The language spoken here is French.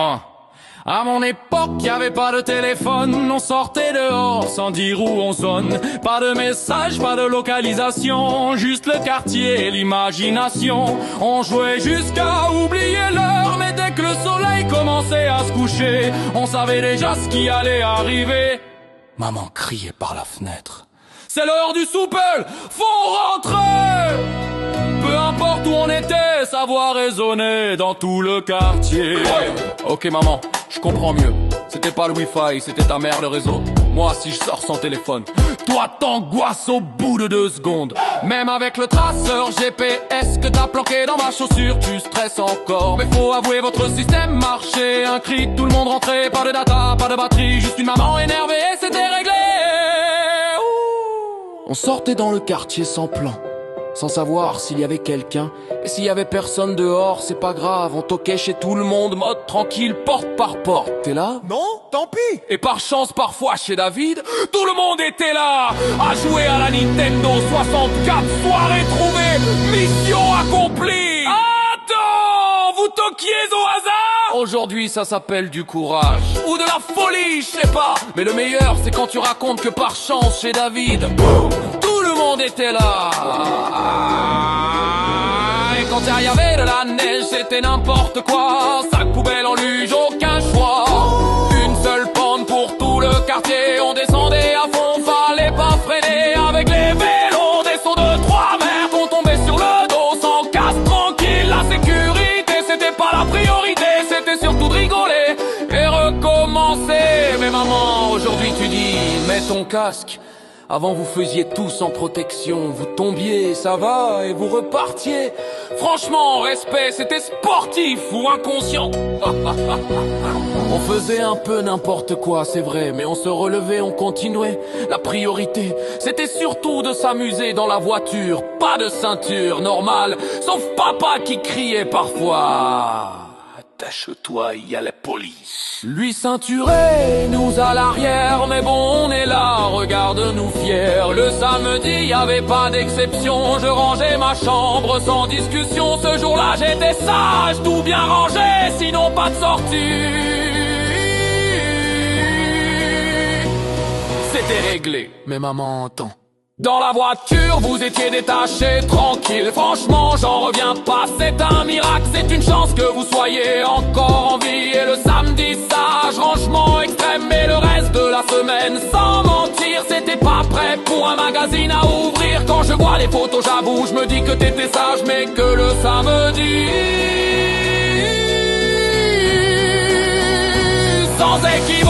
Hein. À mon époque, y avait pas de téléphone, on sortait dehors sans dire où on sonne. Pas de message, pas de localisation, juste le quartier et l'imagination. On jouait jusqu'à oublier l'heure, mais dès que le soleil commençait à se coucher, on savait déjà ce qui allait arriver. Maman criait par la fenêtre: c'est l'heure du souper, faut rentrer! Peu importe où on était, sa voix résonnait dans tout le quartier. Ok maman, je comprends mieux. C'était pas le wifi, c'était ta mère le réseau. Moi si je sors sans téléphone, toi t'angoisses au bout de 2 secondes. Même avec le traceur GPS que t'as planqué dans ma chaussure, tu stresses encore. Mais faut avouer votre système marchait. Un cri, tout le monde rentrait, pas de data, pas de batterie, juste une maman énervée et c'était réglé. On sortait dans le quartier sans plan, sans savoir s'il y avait quelqu'un. Et s'il y avait personne dehors, c'est pas grave, on toquait chez tout le monde, mode tranquille, porte par porte. T'es là? Non, tant pis. Et par chance, parfois, chez David, tout le monde était là, à jouer à la Nintendo 64, soirée trouvée, mission accomplie. Attends, vous toquiez au hasard? Aujourd'hui, ça s'appelle du courage, ou de la folie, je sais pas. Mais le meilleur, c'est quand tu racontes que par chance, chez David, tout le monde était là. Et quand il y avait de la neige, c'était n'importe quoi. Sac poubelle en luge, aucun choix. Une seule pente pour tout le quartier. On descendait à fond, fallait pas freiner. Avec les vélos, des sauts de 3 mètres. On tombait sur le dos, sans casse, tranquille. La sécurité, c'était pas la priorité. C'était surtout de rigoler et recommencer. Mais maman, aujourd'hui tu dis, mets ton casque. Avant vous faisiez tout sans protection, vous tombiez, ça va, et vous repartiez. Franchement, respect, c'était sportif ou inconscient. On faisait un peu n'importe quoi, c'est vrai, mais on se relevait, on continuait. La priorité, c'était surtout de s'amuser dans la voiture, pas de ceinture, normal, sauf papa qui criait parfois. Attache-toi, il y a la police. Lui ceinturé, nous à l'arrière, mais bon on est là, regarde-nous fiers. Le samedi, y avait pas d'exception, je rangeais ma chambre sans discussion. Ce jour-là j'étais sage, tout bien rangé, sinon pas de sortie. C'était réglé, mais maman entend. Dans la voiture, vous étiez détachés, tranquille. Franchement, j'en reviens pas, c'est un miracle. C'est une chance que vous soyez encore en vie. Et le samedi, sage, rangement extrême. Et le reste de la semaine, sans mentir, c'était pas prêt pour un magazine à ouvrir. Quand je vois les photos, j'avoue, je me dis que t'étais sage, mais que le samedi, sans équivoque,